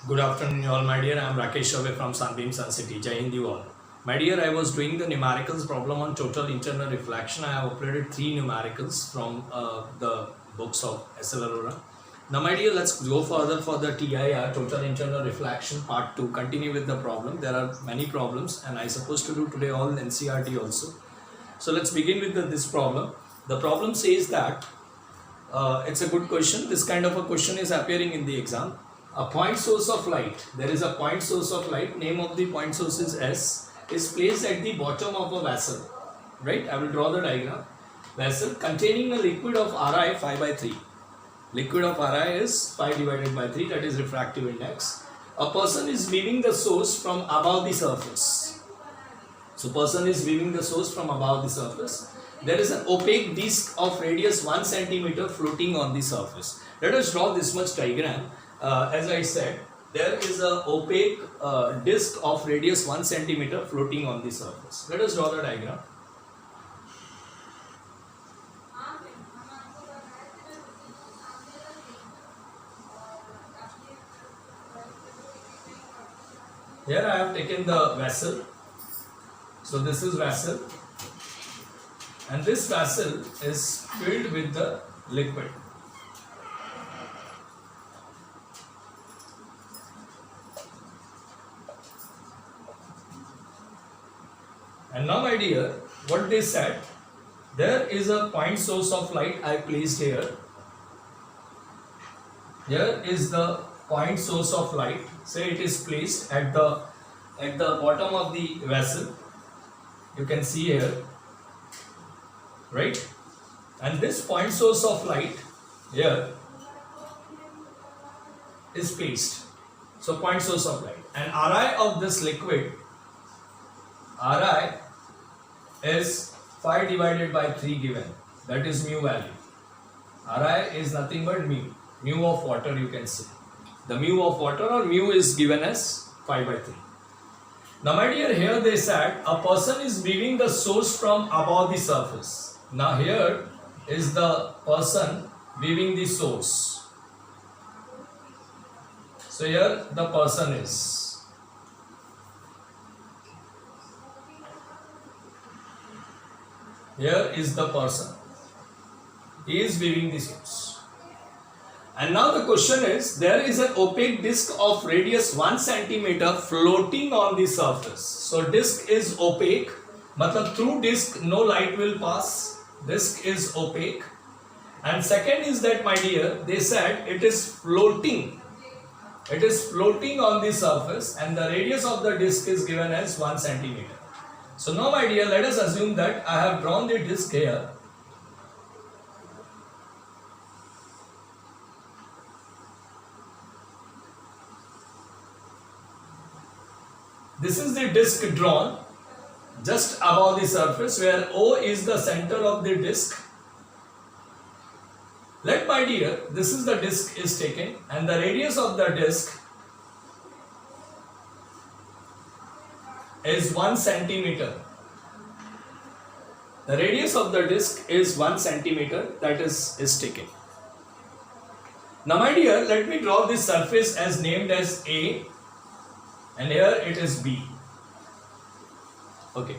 Good afternoon, all my dear. I am Rakesh Chauve from Sunbeam Sun City. Jai Hind you all. My dear, I was doing the numericals problem on total internal reflection. I have uploaded 3 numericals from the books of SL Aurora. Now, my dear, let's go further for the TIR, total internal reflection part 2. Continue with the problem. There are many problems, and I supposed to do today all NCRT also. So let's begin with this problem. The problem says that it's a good question. This kind of a question is appearing in the exam. A point source of light, there is a point source of light, name of the point source is S, is placed at the bottom of a vessel, right? I will draw the diagram. Vessel containing a liquid of Ri 5 by 3. Liquid of Ri is 5 divided by 3, that is refractive index. A person is viewing the source from above the surface. So person is viewing the source from above the surface. There is an opaque disc of radius 1 centimeter floating on the surface. Let us draw this much diagram. As I said, there is a opaque disc of radius 1 centimeter floating on the surface. Let us draw the diagram. Here I have taken the vessel. So this is vessel, and this vessel is filled with the liquid. And now, my dear, what they said, there is a point source of light I placed here. Here is the point source of light. Say it is placed at the bottom of the vessel. You can see here, right? And this point source of light here is placed. So point source of light, and Ri of this liquid, Ri is 5 divided by 3 given, that is mu value. Ri is nothing but mu of water, you can say. The mu of water, or mu is given as 5 by 3. Now, my dear, here they said a person is viewing the source from above the surface. Now here is the person viewing the source. So here the person is. Here is the person. He is viewing the source. And now the question is, there is an opaque disc of radius 1 centimeter floating on the surface. So disc is opaque. Matlab through disc no light will pass. Disc is opaque. And second is that, my dear, they said it is floating. It is floating on the surface, and the radius of the disc is given as 1 centimeter. So now, my dear, let us assume that I have drawn the disc here. This is the disc drawn just above the surface, where O is the center of the disc. Let, my dear, this is the disc is taken, and the radius of the disc is 1 centimeter. The radius of the disc is 1 centimeter, that is taken. Now, my dear, let me draw this surface as named as A, and here it is B. Okay.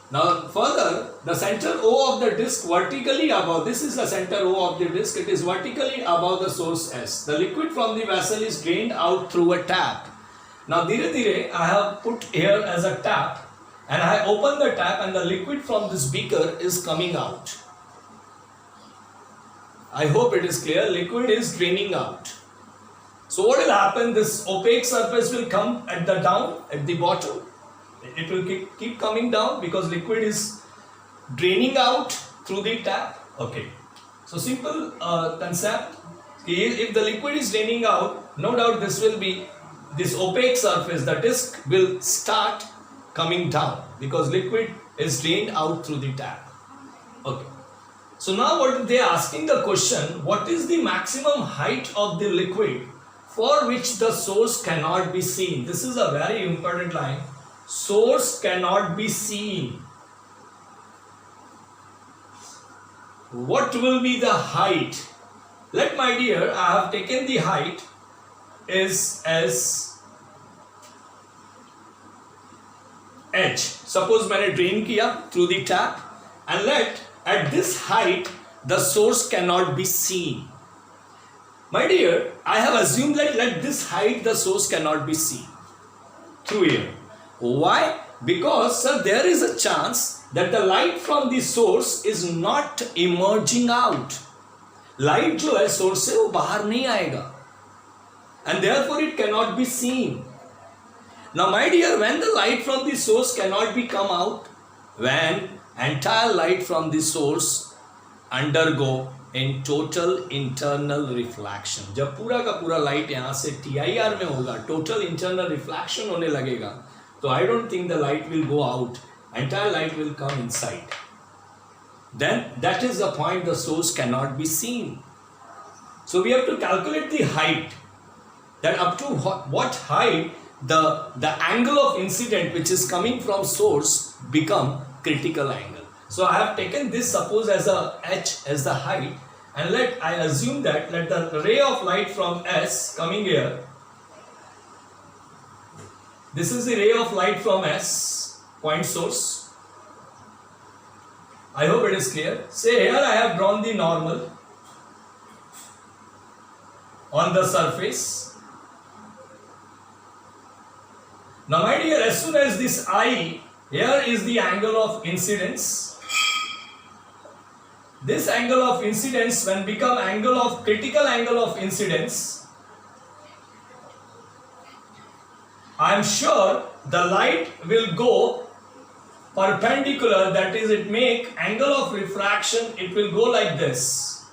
Now further, the center O of the disc vertically above, this is the center O of the disc, it is vertically above the source S. The liquid from the vessel is drained out through a tap. Now dire dire I have put here as a tap, and I open the tap, and the liquid from this beaker is coming out. I hope it is clear. Liquid is draining out. So what will happen? This opaque surface will come at the bottom. It will keep coming down because liquid is draining out through the tap. Okay. So simple concept. If the liquid is draining out, no doubt this opaque surface, the disc will start coming down because liquid is drained out through the tap. Okay. So now what they are asking the question, what is the maximum height of the liquid for which the source cannot be seen? This is a very important line. Source cannot be seen. What will be the height? Let, my dear, I have taken the height is as h. Suppose मैंने drain किया through the tap and let at this height the source cannot be seen. My dear, I have assumed that at this height the source cannot be seen through here. Why? Because sir, there is a chance that the light from the source is not emerging out. Light जो है source से वो बाहर नहीं आएगा, and therefore it cannot be seen. Now my dear, when the light from the source cannot be come out, when entire light from the source undergo in total internal reflection, जब पूरा का पूरा light यहाँ से TIR में होगा, total internal reflection होने लगेगा, तो I don't think the light will go out, entire light will come inside. Then that is the point the source cannot be seen. So we have to calculate the height, that up to what height the angle of incident which is coming from source become critical angle. So I have taken this suppose as a h as the height, and let I assume that let the ray of light from S coming here, this is the ray of light from S, point source. I hope it is clear. Say here I have drawn the normal on the surface. Now my dear, as soon as this I, here is the angle of incidence. This angle of incidence when become angle of critical angle of incidence, I am sure the light will go perpendicular, that is it make angle of refraction, it will go like this.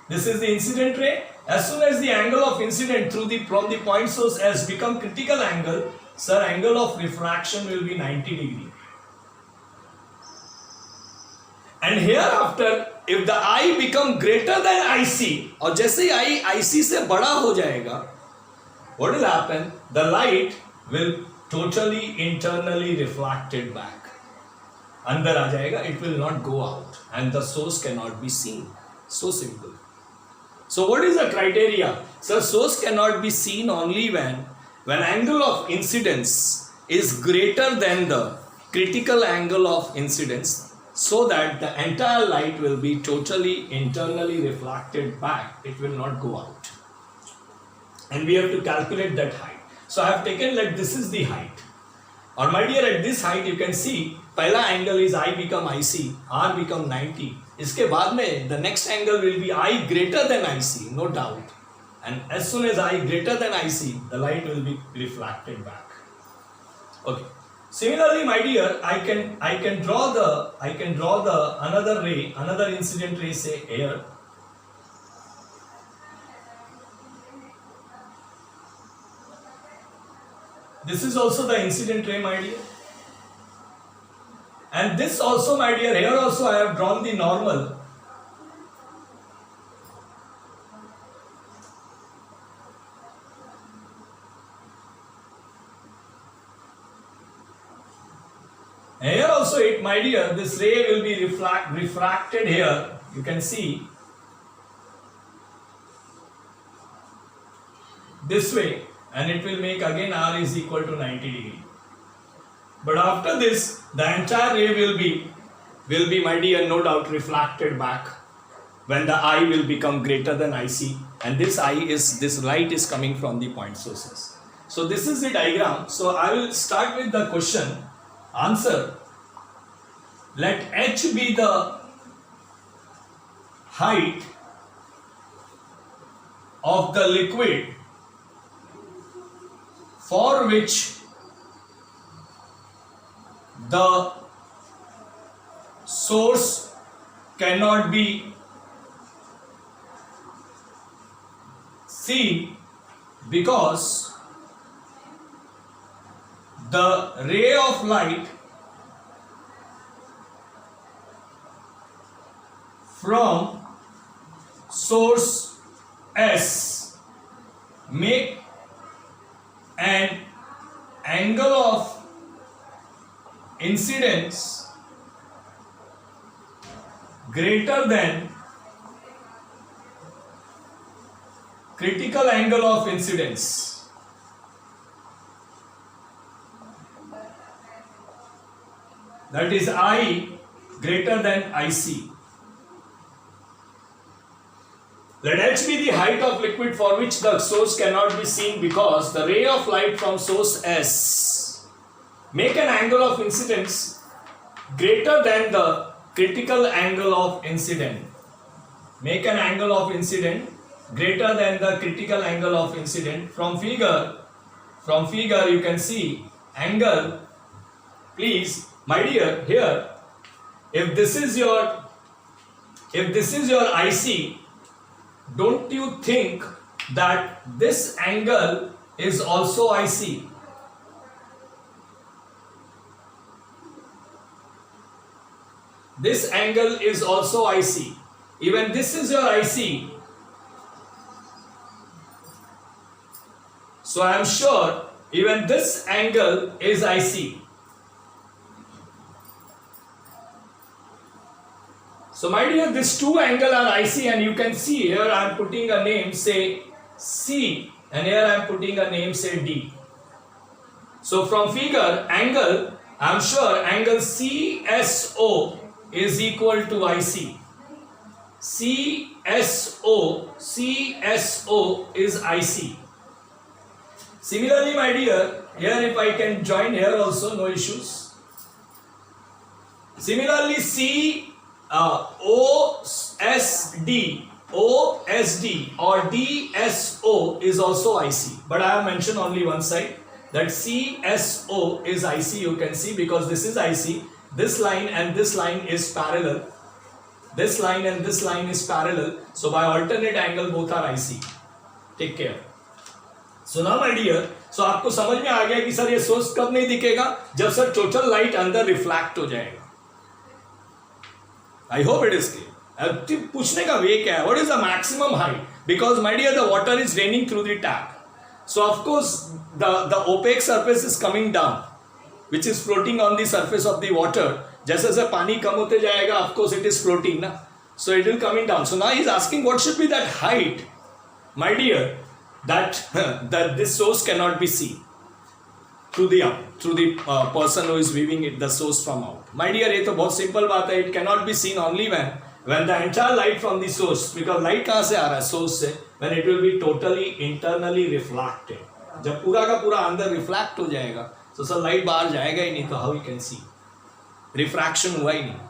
This is the incident ray. As soon as the angle of incident through the from the point source has become critical angle, sir, angle of refraction will be 90 degree. And hereafter, if the I become greater than IC, और जैसे ही I IC से बड़ा हो जाएगा, what will happen? The light will totally internally reflected back. अंदर आ जाएगा, it will not go out, and the source cannot be seen. So simple. So what is the criteria? So source cannot be seen only when angle of incidence is greater than the critical angle of incidence, so that the entire light will be totally internally reflected back. It will not go out. And we have to calculate that height. So I have taken like this is the height. Or my dear, at this height you can see पहला angle is I become IC, R become 90. इसके बाद में the next angle will be I greater than IC, no doubt. And as soon as I greater than IC, the light will be reflected back. Okay. Similarly, my dear, I can draw the another ray, another incident ray, say here. This is also the incident ray, my dear. And this also, my dear, here also I have drawn the normal. Here also it, my dear, this ray will be refracted here. You can see this way, and it will make again R is equal to 90 degree. But after this, the entire ray will be, my dear, no doubt reflected back when the I will become greater than IC, and this light is coming from the point sources. So this is the diagram. So I will start with the question. Answer. Let H be the height of the liquid for which the source cannot be seen because the ray of light from source S make an angle of incidence greater than critical angle of incidence. That is I greater than IC. Let h be the height of liquid for which the source cannot be seen because the ray of light from source S make an angle of incidence greater than the critical angle of incident. Make an angle of incident greater than the critical angle of incident. From figure you can see angle. Please, my dear, here if this is your IC, don't you think that this angle is also IC? This angle is also IC. Even this is your IC. So I am sure even this angle is IC. So my dear, these two angles are IC, and you can see here I am putting a name, say C, and here I am putting a name, say D. So from figure, angle, I am sure angle CSO is equal to IC. CSO is IC. Similarly, my dear, here if I can join here also, no issues. Similarly, OSD or DSO is also IC, but I have mentioned only one side, that CSO is IC. You can see because this is IC, this line and this line is parallel, this line and this line is parallel, so by alternate angle both are IC. Take care. So now my dear, so आपको समझ में आ गया कि sir ये source कब नहीं दिखेगा, जब सर टोटल लाइट अंदर रिफ्लेक्ट हो जाएगा. I hope it is clear. अब पूछने का वे क्या है? What is the maximum height? Because my dear, the water is raining through the tap. So of course the opaque surface is coming down, which is floating on the surface of the water. जैसे जैसे पानी कम होते जाएगा, of course it is floating ना. So it will coming down. So now he is asking what should be that height, my dear, that this source cannot be seen through the person who is viewing it, the source from out. My dear, ये तो बहुत simple बात है. It cannot be seen only when the entire light from the source, because light कहाँ से आ रहा है? Source से. When it will be totally internally reflected. जब पूरा का पूरा अंदर reflect हो जाएगा, तो सर light बाहर जाएगा ही नहीं, तो how you can see? Refraction हुआ ही नहीं.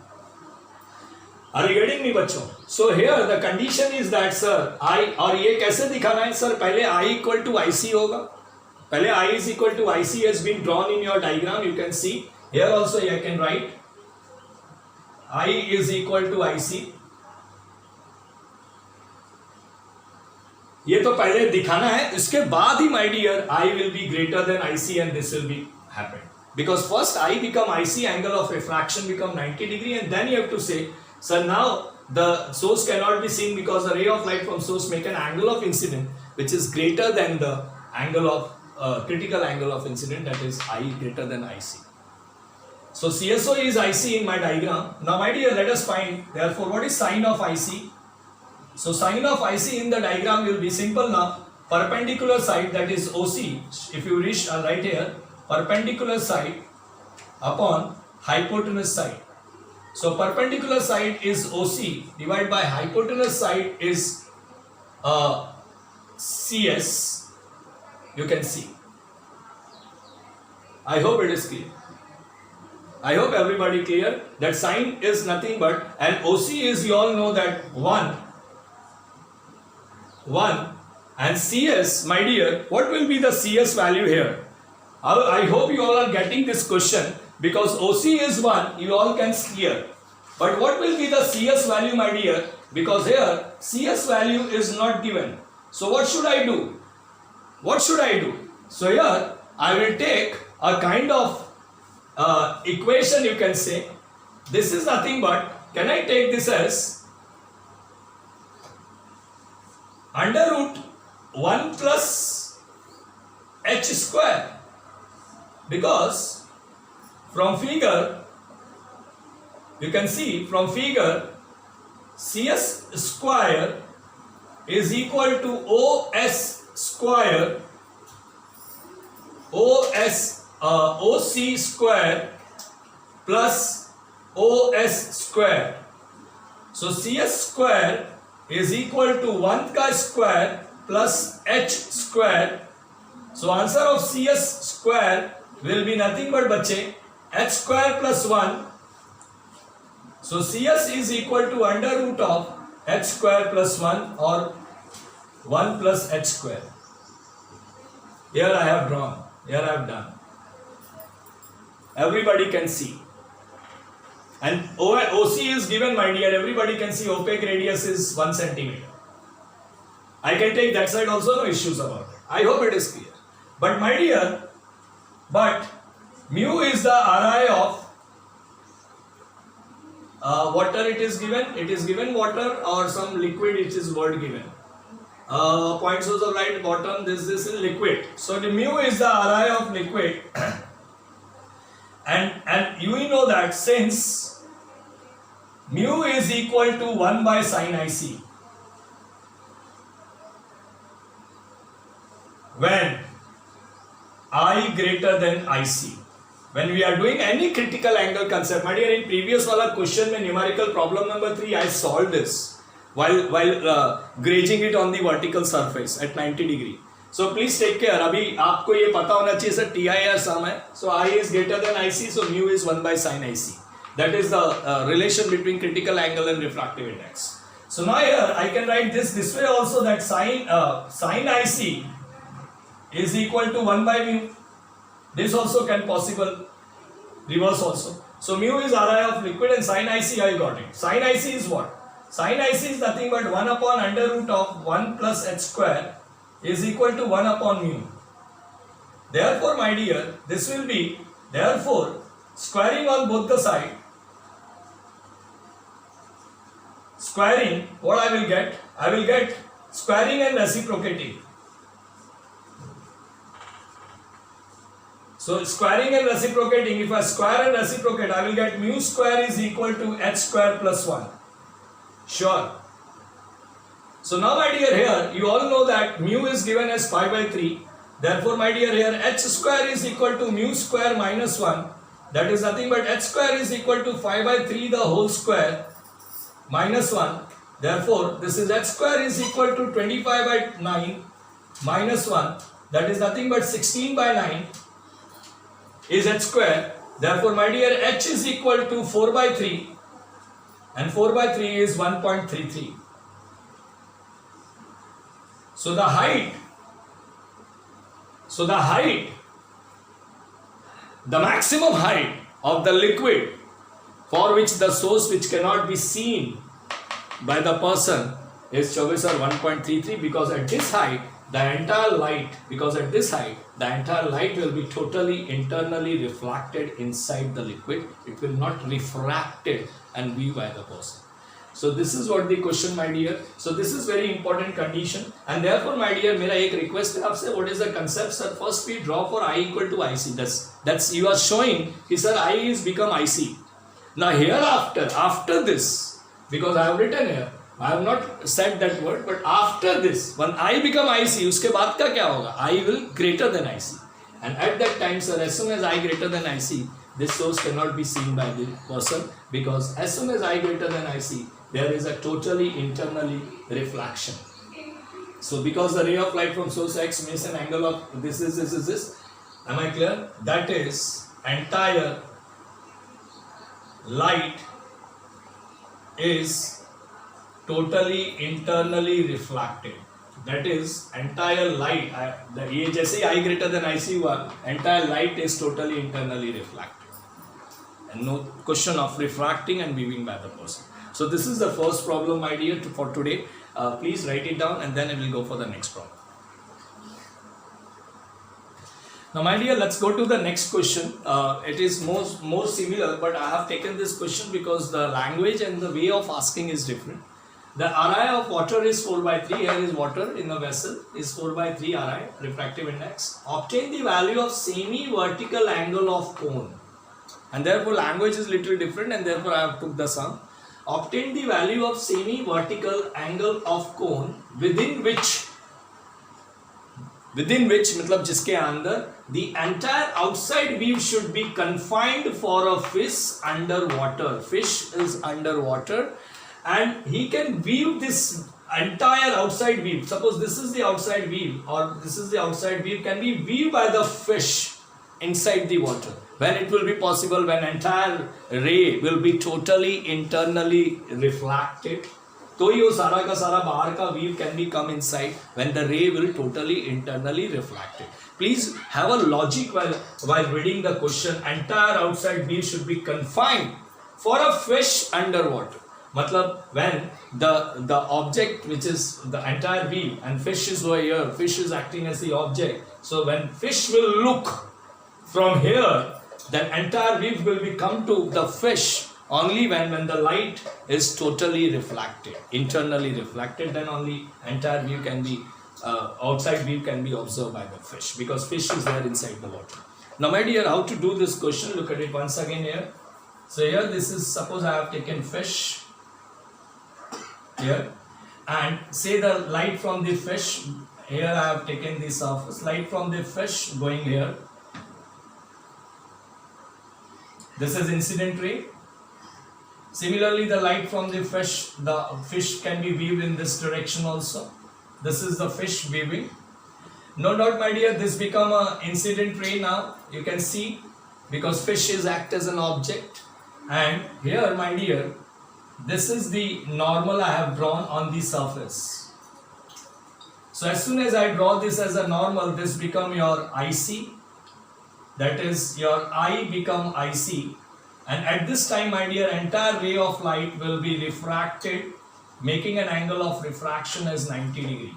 Are you getting me बच्चों? So here the condition is that sir I, और ये कैसे दिखाना है सर? पहले I equal to IC होगा. पहले I is equal to IC has been drawn in your diagram. You can see here also I can write I is equal to IC. ये तो पहले दिखाना है, इसके बाद ही my dear I will be greater than IC and this will be happen. Because first I become IC, angle of refraction become 90 degree, and then you have to say, sir, now the source cannot be seen because the ray of light from source make an angle of incident which is greater than the angle of critical angle of incident, that is I greater than IC. So CSO is IC in my diagram. Now my dear, let us find therefore what is sine of IC. So sine of IC in the diagram will be simple now. Perpendicular side, that is OC, if you wish, I'll write here perpendicular side upon hypotenuse side. So perpendicular side is OC divided by hypotenuse side is CS. You can see. I hope it is clear. I hope everybody clear that sine is nothing but, and OC is, you all know that 1 and CS, my dear, what will be the CS value here? I hope you all are getting this question, because OC is 1, you all can clear. But what will be the CS value, my dear? Because here CS value is not given. So what should I do? What should I do? So here I will take a kind of equation, you can say. This is nothing but, can I take this as under root 1 plus h square? Because from figure, you can see from figure CS square is equal to OS square, OC square plus OS square. So CS square is equal to 1 ka square plus H square. So answer of CS square will be nothing but bache H square plus 1. So CS is equal to under root of H square plus 1 or 1 plus H square. Here I have drawn, here I have done. Everybody can see. And OC is given, my dear, everybody can see opaque radius is 1 centimeter. I can take that side also, no issues about it. I hope it is clear. But my dear, mu is the Ri of water. It is given water or some liquid, it is word given. Point source of light bottom, this is liquid. So the mu is the Ri of liquid. And you know that since mu is equal to 1 by sin IC, when I greater than IC, when we are doing any critical angle concept, my dear, in previous wala question mein numerical problem number 3 I solved this while gauging it on the vertical surface at 90 degree. So please take care. अभी आपको ये पता होना चाहिए sir TI or sum है. So I is greater than IC, so mu is 1 by sin IC. That is the relation between critical angle and refractive index. So now here I can write this way also, that sin IC is equal to 1 by mu. This also can possible, reverse also. So mu is Ri of liquid and sin IC I got it. Sin IC is what? Sin IC is nothing but 1 upon under root of 1 plus h square is equal to 1 upon mu. Therefore, my dear, this will be, therefore, squaring on both the side, squaring, what I will get? I will get squaring and reciprocating. So squaring and reciprocating, if I square and reciprocate, I will get mu square is equal to h square plus 1. Sure. So now my dear, here you all know that mu is given as pi by 3. Therefore my dear, here h square is equal to mu square minus 1. That is nothing but h square is equal to 5 by 3 the whole square minus 1. Therefore this is h square is equal to 25 by 9 minus 1. That is nothing but 16 by 9 is h square. Therefore my dear, h is equal to 4 by 3 and 4 by 3 is 1.33. So the height, the maximum height of the liquid for which the source which cannot be seen by the person is 1.33, because at this height the entire light will be totally internally reflected inside the liquid. It will not refracted and be by the person. So this is what the question, my dear. So this is very important condition, and therefore my dear, मेरा एक request है आपसे, what is the concept, sir? First we draw for I equal to IC. That's you are showing कि sir I is become IC. Now hereafter, after this, because I have written here, I have not said that word, but after this, when I become IC, उसके बाद का क्या होगा? I will greater than IC, and at that time, sir, as soon as I greater than IC, this source cannot be seen by the person, because as soon as I greater than IC, there is a totally internally reflection. So because the ray of light from source X makes an angle of this. Am I clear? That is, entire light is totally internally reflected. That is, entire light, ये जैसे I greater than IC हुआ, entire light is totally internally reflected. And no question of refracting and viewing by the person. So this is the first problem, my dear, for today. Please write it down and then I will go for the next problem. Now my dear, let's go to the next question. It is more similar, but I have taken this question because the language and the way of asking is different. The Ri of water is 4 by 3. Here is water in the vessel is 4 by 3 Ri, refractive index. Obtain the value of semi-vertical angle of cone. And therefore language is little different, and therefore I have took the sum. obtain the value of semi-vertical angle of cone within which मतलब जिसके अंदर the entire outside view should be confined for a fish underwater. Fish is underwater and he can view this entire outside view. Suppose this is the outside view or this is the outside view can be viewed by the fish inside the water. When it will be possible, when entire ray will be totally internally refracted, तो ये सारा का सारा बाहर का view can be come inside when the ray will totally internally reflected. Please have a logic while reading the question. Entire outside view should be confined for a fish underwater. मतलब when the object which is the entire view and fish is over here, fish is acting as the object. So when fish will look from here, then entire view will be come to the fish only when the light is totally reflected, internally reflected, then only entire view can be outside view can be observed by the fish, because fish is there inside the water. Now my dear, how to do this question? Look at it once again here. So here this is, suppose I have taken fish here and say the light from the fish, here I have taken the surface, light from the fish going here. This is incident ray. Similarly, the light from the fish can be viewed in this direction also. This is the fish viewing. No doubt, my dear, this become a incident ray now. You can see, because fish is act as an object. And here, my dear, this is the normal I have drawn on the surface. So as soon as I draw this as a normal, this become your IC. That is, your eye become IC. And at this time, my dear, entire ray of light will be refracted, making an angle of refraction as 90 degree.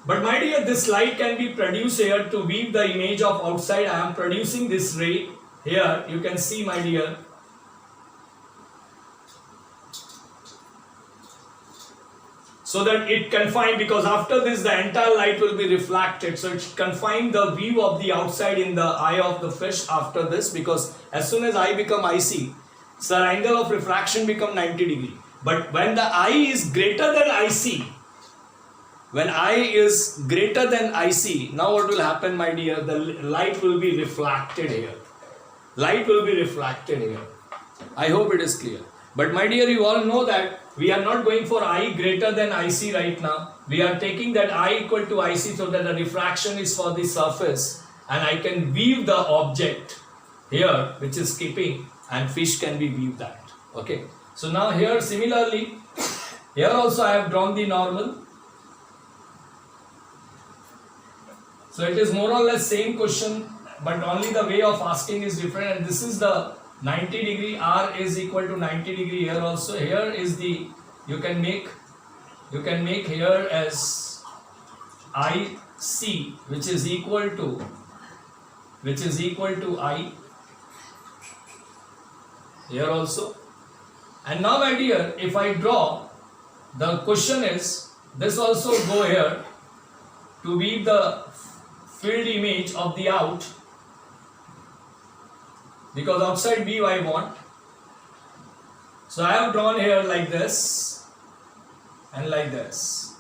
But my dear, this light can be produced here to weave the image of outside. I am producing this ray here. You can see, my dear. So that it confine, because after this the entire light will be reflected, so it confine the view of the outside in the eye of the fish after this, because as soon as eye become IC, so the angle of refraction become 90 degree. But when the eye is greater than IC, when eye is greater than IC, now what will happen, my dear? The light will be reflected here. Light will be reflected here. I hope it is clear. But my dear, you all know that we are not going for I greater than IC right now. We are taking that I equal to IC so that the refraction is for the surface and I can view the object here which is keeping, and fish can be viewed that. Okay. So now here similarly, here also I have drawn the normal. So it is more or less same question, but only the way of asking is different, and this is the 90 degree. R is equal to 90 degree here also. Here is the, you can make here as IC, which is equal to I here also. And now my dear, if I draw, the question is, this also go here to weave the field image of the out, because outside view I want. So I have drawn here like this and like this.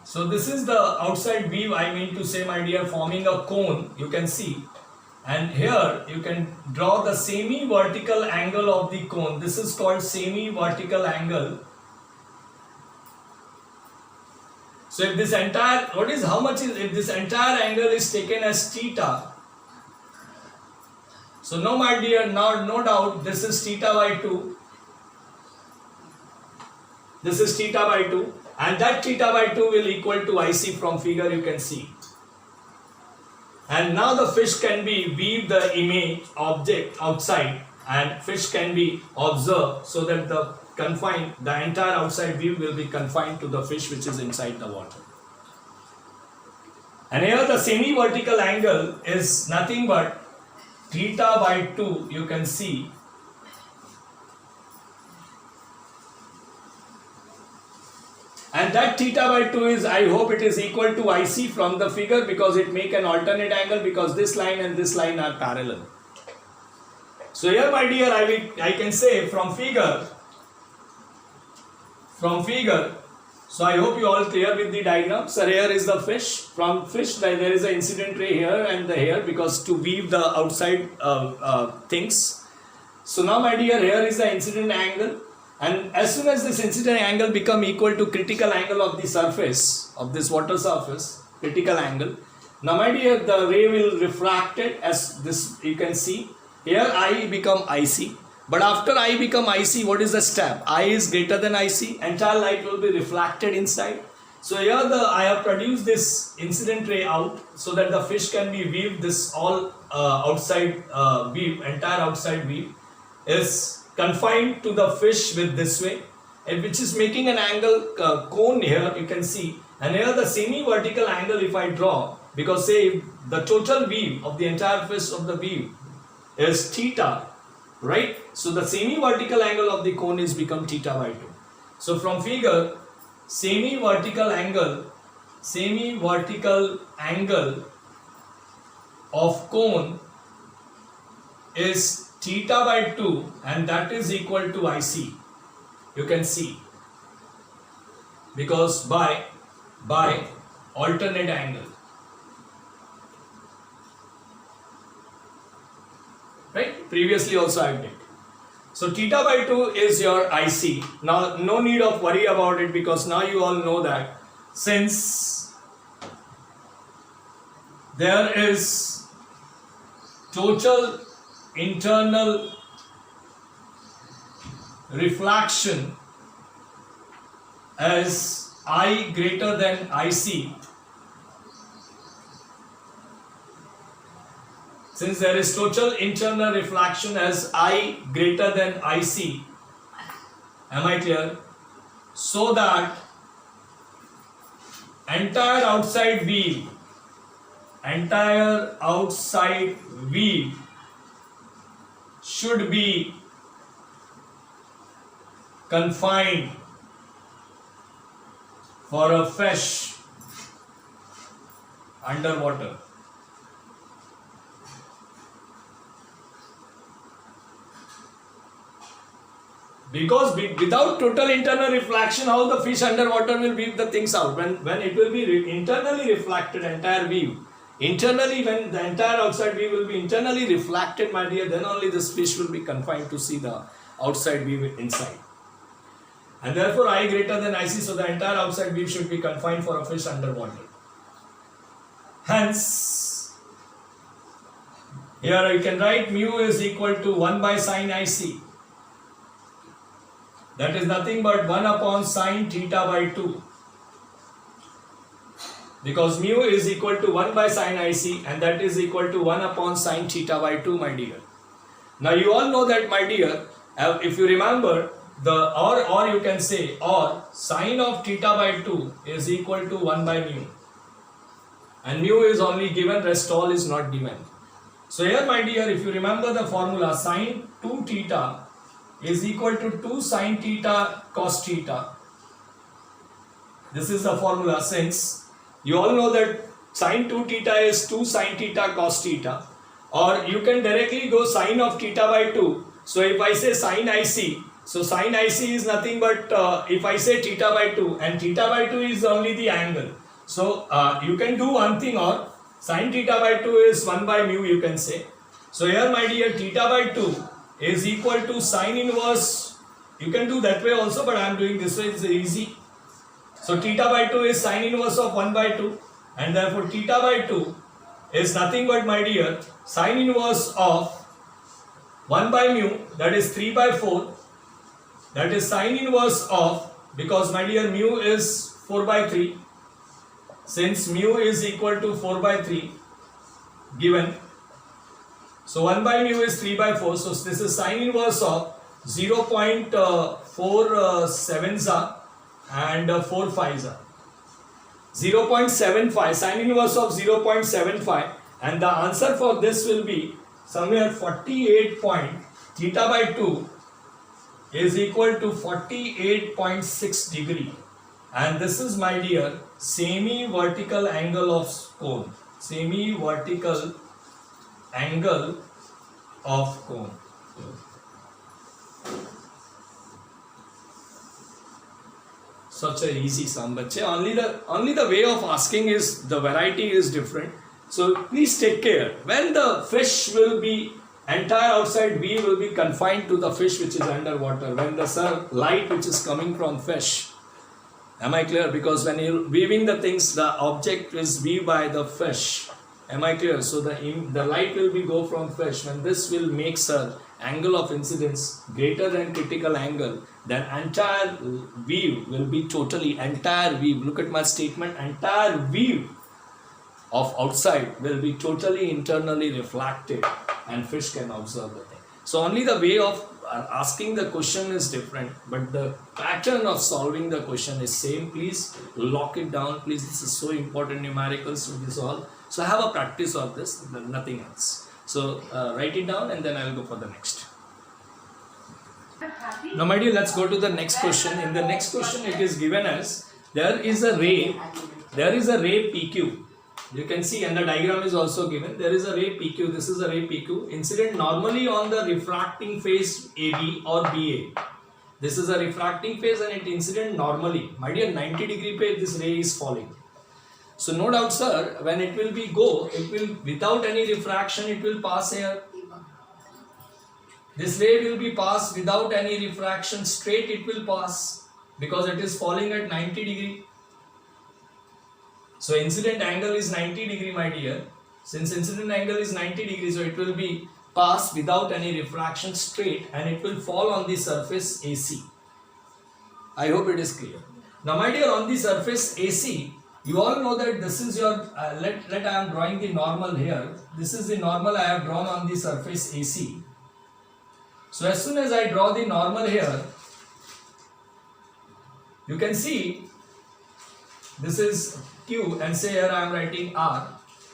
So this is the outside view, I mean to say, my dear, forming a cone, you can see. And here you can draw the semi-vertical angle of the cone. This is called semi-vertical angle. So if this entire, if this entire angle is taken as theta, so now my dear, now no doubt this is theta by 2. This is theta by 2, and that theta by 2 will equal to IC from figure, you can see. And now the fish can be weave the image object outside, and fish can be observed, so that the entire outside view will be confined to the fish which is inside the water. And here the semi-vertical angle is nothing but theta by 2, you can see. And that theta by 2 is, I hope it is equal to IC from the figure, because it make an alternate angle, because this line and this line are parallel. So here my dear, I can say from figure, so I hope you all clear with the diagram. So here is the fish. From fish there is an incident ray here and here, because to weave the outside things. So now my dear, here is the incident angle, and as soon as this incident angle become equal to critical angle of the surface of this water surface, critical angle. Now my dear, the ray will refract it, as this you can see. Here I become IC. But after I become IC, what is the step? I is greater than IC, entire light will be refracted inside. So here I have produced this incident ray out, so that the fish can be weaved. This all outside weave, entire outside weave is confined to the fish with this way, which is making an angle cone here, you can see. And here the semi-vertical angle if I draw, because say the total weave of the entire fish of the weave is theta, right? So the semi-vertical angle of the cone is become theta by 2. So from figure, semi-vertical angle of cone is theta by 2, and that is equal to IC. You can see, because by alternate angle. Right? Previously also I did. So theta by 2 is your IC. Now no need of worry about it, because now you all know that since there is total internal reflection as I greater than IC, since there is total internal reflection as I greater than IC, am I clear? So that entire outside weave should be confined for a fish underwater. Because without total internal reflection, how the fish underwater will weave the things out? When it will be internally reflected, entire weave. Internally, when the entire outside weave will be internally reflected, my dear, then only this fish will be confined to see the outside weave inside. And therefore, I greater than IC, so the entire outside weave should be confined for a fish underwater. Hence, here I can write mu is equal to 1 by sine IC. That is nothing but 1 upon sine theta by 2. Because mu is equal to 1 by sine IC, and that is equal to 1 upon sine theta by 2, my dear. Now you all know that, my dear, if you remember, or you can say, or sine of theta by 2 is equal to 1 by mu. And mu is only given, rest all is not given. So here, my dear, if you remember the formula, sine 2 theta is equal to 2 sine theta cos theta. This is the formula, since you all know that sine 2 theta is 2 sine theta cos theta, or you can directly go sine of theta by 2. So if I say sine IC, so sine IC is nothing but if I say theta by 2, and theta by 2 is only the angle. So you can do one thing, or sine theta by 2 is 1 by mu, you can say. So here, my dear, theta by 2 is equal to sine inverse. You can do that way also, but I am doing this way, it's easy. So theta by 2 is sine inverse of 1 by 2, and therefore theta by 2 is nothing but, my dear, sine inverse of 1 by mu, that is 3 by 4, that is sine inverse of, because, my dear, mu is 4 by 3, since mu is equal to 4 by 3 given, so 1 by mu is 3 by 4, so this is sine inverse of 0.47 and 4 5s are 0.75, sine inverse of 0.75, and the answer for this will be somewhere 48 point, theta by 2 is equal to 48.6 degree, and this is, my dear, semi-vertical angle of cone. Semi-vertical angle of cone. Such a easy sum, bache. Only the way of asking is, the variety is different. So please take care. When the fish will be, entire outside view will be confined to the fish which is underwater. When the light which is coming from fish. Am I clear? Because when you're weaving the things, the object is viewed by the fish. Am I clear? So the light will be go from fish. When this will make angle of incidence greater than critical angle, then entire view will be totally, entire view, look at my statement, entire view of outside will be totally internally reflected and fish can observe the thing. So only the way of asking the question is different, but the pattern of solving the question is same. Please lock it down, please. This is so important, numericals to be solved. So have a practice of this, nothing else. So write it down and then I will go for the next. Now my dear, let's go to the next question. In the next question it is given as, there is a ray PQ. You can see, and the diagram is also given. There is a ray PQ. This is a ray PQ incident normally on the refracting phase AB or BA. This is a refracting phase and it incident normally. My dear, 90 degree pe this ray is falling. So no doubt, sir, when it will be go, it will, without any refraction, it will pass here. This ray will be passed without any refraction, straight it will pass because it is falling at 90 degree. So incident angle is 90 degree, my dear. Since incident angle is 90 degrees, so it will be passed without any refraction straight and it will fall on the surface AC. I hope it is clear. Now my dear, on the surface AC, you all know that this is your, let I am drawing the normal here. This is the normal I have drawn on the surface AC. So as soon as I draw the normal here, you can see this is Q and say here I am writing R.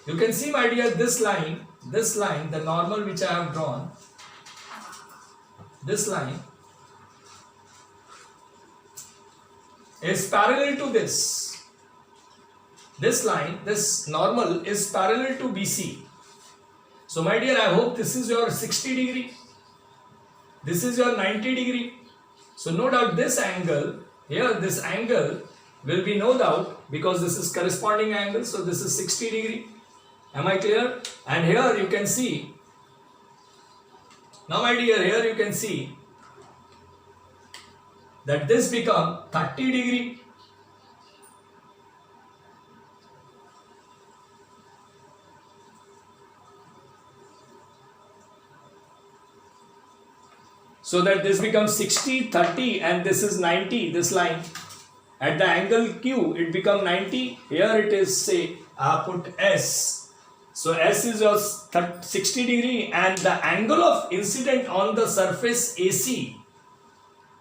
You can see, my dear, this line, the normal which I have drawn, this line is parallel to this. This line, this normal is parallel to BC. So my dear, I hope this is your 60 degree. This is your 90 degree. So no doubt this angle, here this angle will be no doubt because this is corresponding angle. So this is 60 degree. Am I clear? And here you can see. Now my dear, here you can see that this become 30 degree. So that this becomes 60, 30 and this is 90, this line. At the angle Q, it becomes 90. Here it is, say, put S. So S is your 60 degree and the angle of incident on the surface AC,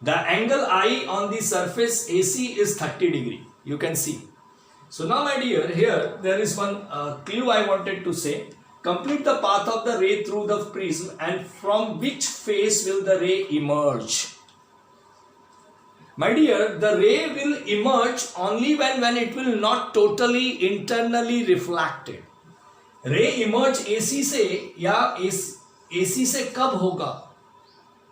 the angle I on the surface AC is 30 degree. You can see. So now my dear, here there is one clue I wanted to say. Complete the path of the ray through the prism and from which face will the ray emerge? My dear, the ray will emerge only when it will not totally internally reflected. Ray emerge AC से या AC से कब होगा?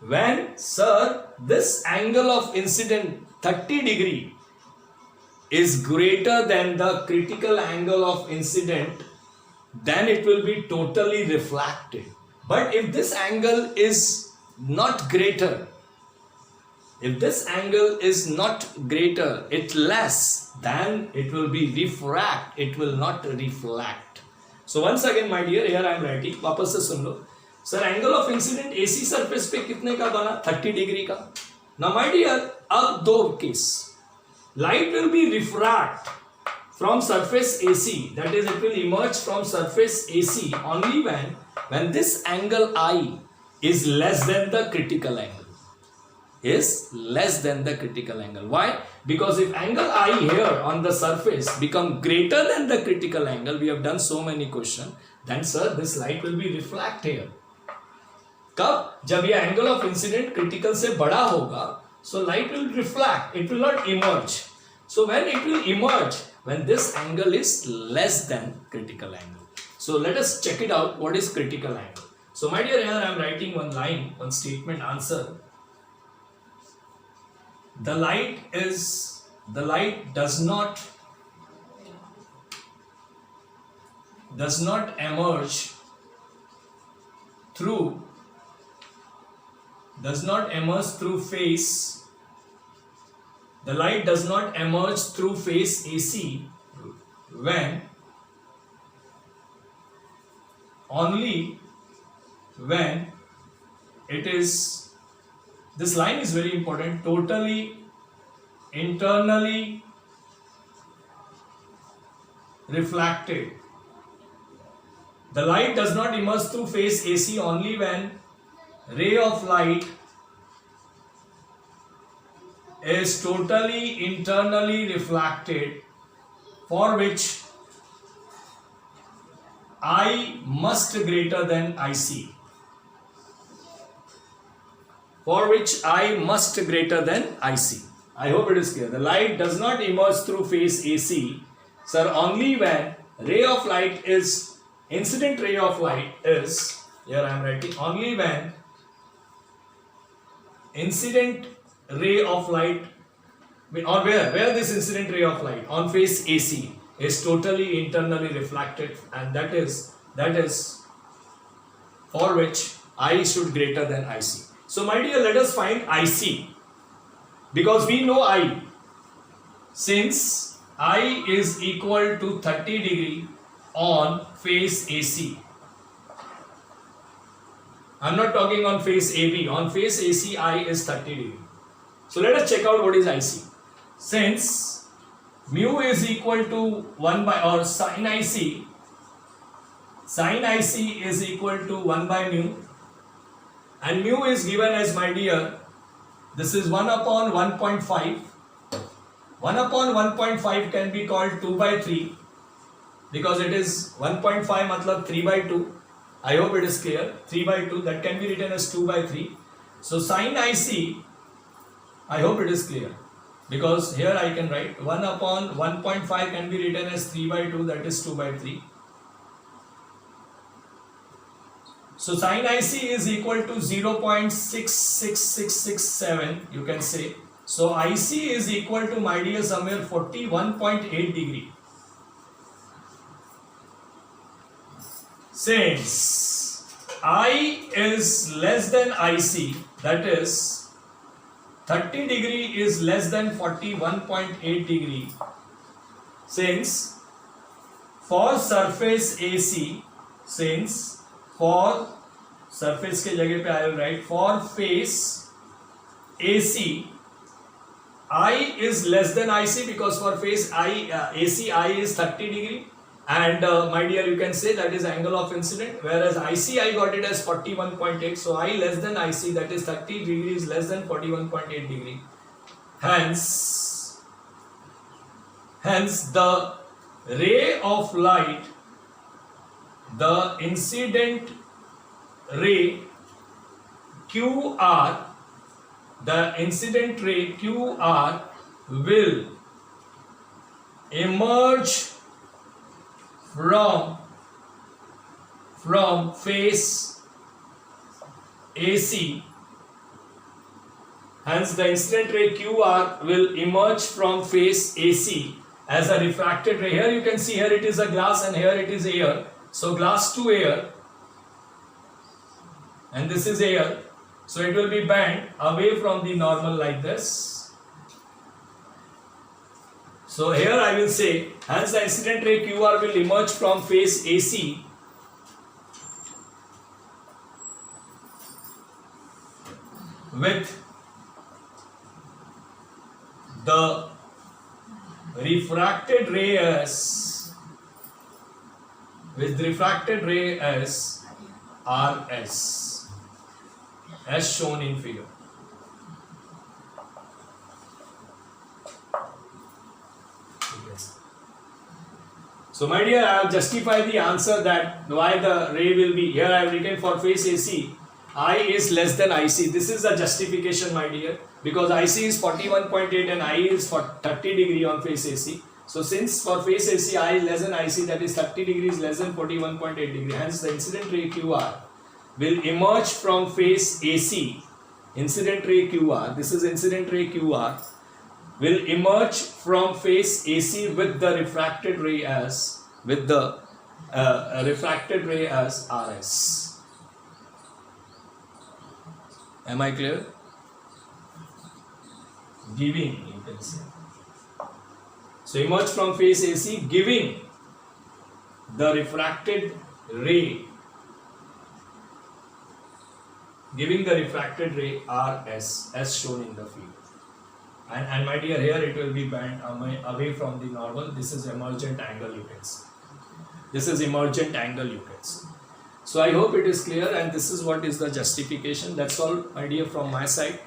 When, sir, this angle of incident 30 degree is greater than the critical angle of incident, then it will be totally reflected. But if this angle is not greater, if this angle is not greater, it less, then it will be refract, it will not reflect. So once again, my dear, here I am writing, वापस से सुन लो. Sir, angle of incident AC surface पे कितने का बना? 30 degree का. Now my dear, अब दो case. Light will be refract from surface AC, that is, it will emerge from surface AC only when this angle I is less than the critical angle. Is less than the critical angle. Why? Because if angle I here on the surface become greater than the critical angle, we have done so many questions, then sir, this light will be reflect here. कब? जब ये angle of incident critical से बड़ा होगा, so light will reflect, it will not emerge. So when it will emerge, when this angle is less than critical angle. So let us check it out. What is critical angle? So my dear, here I am writing one line, one statement answer. The light does not emerge through phase. The light does not emerge through phase AC only when it is, this line is very important, totally internally refracted. The light does not emerge through phase AC only when ray of light is totally internally refracted, for which I must greater than IC. For which I must greater than IC. I hope it is clear. The light does not emerge through phase AC, sir, only when ray of light is, incident ray of light is, here I am writing, only when incident ray of light, or where this incident ray of light on phase AC is totally internally reflected, and that is for which I should greater than IC. So my dear, let us find IC, because we know I, since I is equal to 30 degree on phase AC. I am not talking on phase AB. On phase AC, I is 30 degree. So let us check out what is IC. Since mu is equal to 1 by, or sin IC is equal to 1 by mu, and mu is given as, my dear, this is 1 upon 1.5. 1 upon 1.5 can be called 2 by 3, because it is 1.5 matlab 3 by 2. I hope it is clear. 3 by 2, that can be written as 2 by 3. So sin IC, I hope it is clear, because here I can write 1 upon 1.5 can be written as 3 by 2, that is 2 by 3. So sin IC is equal to 0.66667, you can say. So IC is equal to, my dear, somewhere 41.8 degree. Since I is less than IC, that is 30 degree is less than 41.8 degree, since for surface AC, since for surface के जगह पे I will write for phase AC, I is less than IC, because for phase AC I is 30 degree, and my dear, you can say that is angle of incident, whereas IC I got it as 41.8, so I less than IC, that is 30 degrees less than 41.8 degree. Hence the ray of light, the incident ray QR, the incident ray QR will emerge from phase AC. Hence the incident ray QR will emerge from phase AC as a refracted ray. Here you can see, here it is a glass and here it is air. So glass to air, and this is air. So it will be bent away from the normal like this. So here I will say, hence the incident ray QR will emerge from phase AC with the refracted ray as RS, as shown in figure. So my dear, I have justified the answer that why the ray will be, here I have written for phase AC, I is less than IC. This is the justification, my dear, because IC is 41.8 and I is for 30 degree on face AC. So since for face AC I is less than IC, that is 30 degrees less than 41.8 degree, hence the incident ray QR will emerge from face AC. Incident ray QR, this is incident ray QR, will emerge from face AC with the refracted ray as RS. Am I clear? Giving, you can say. So emerge from face AC, giving the refracted ray, RS as shown in the field. And my dear, here it will be bent away from the normal. This is emergent angle, you can see. This is emergent angle, you can see. So I hope it is clear, and this is what is the justification. That's all, my dear, from my side.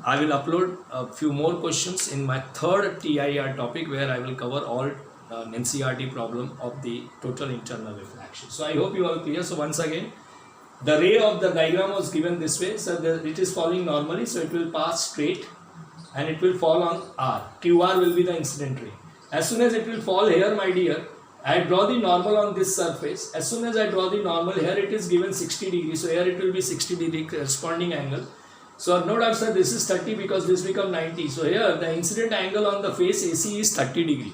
I will upload a few more questions in my third TIR topic, where I will cover all NCERT problem of the total internal reflection. So I hope you all clear. So once again, the ray of the diagram was given this way. So it is falling normally, so it will pass straight and it will fall on R. QR will be the incident ray. As soon as it will fall here, my dear, I draw the normal on this surface. As soon as I draw the normal, here it is given 60 degrees. So here it will be 60 degree corresponding angle. So no doubt, sir, this is 30 because this become 90. So here the incident angle on the face AC is 30 degree.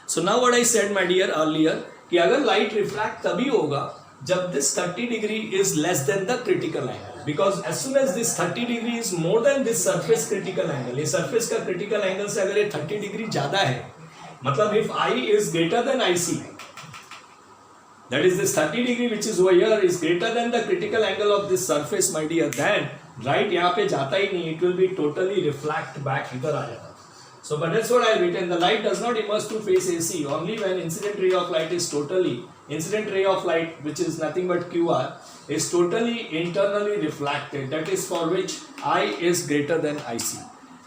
So now what I said, my dear, earlier, कि अगर light refract तभी होगा जब this 30 degree is less than the critical angle. Because as soon as this 30 degree is more than this surface critical angle, ये surface का critical angle से अगर ये 30 degree ज़्यादा है, मतलब if I is greater than IC, that is this 30 degree which is over here is greater than the critical angle of this surface, my dear, then right यहाँ पे जाता ही नहीं, it will be totally reflect back, इधर आ जाता. So but that's what I have written. The light does not emerge to face AC only when incident ray of light is incident ray of light, which is nothing but QR, is totally internally reflected. That is for which I is greater than IC.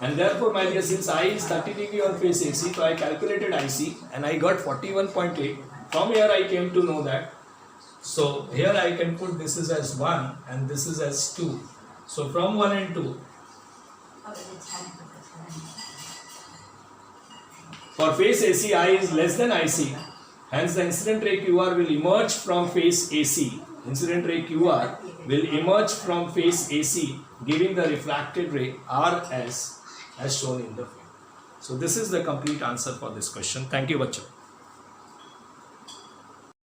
And therefore, my dear, since I is 30 degree on face AC, so I calculated IC and I got 41.8. From here I came to know that. So here I can put this is as 1 and this is as 2. So from 1 and 2. For face AC, I is less than IC. Hence the incident ray QR will emerge from face AC. Incident ray QR will emerge from face AC, giving the refracted ray RS as shown in the field. So this is the complete answer for this question. Thank you, bachcho.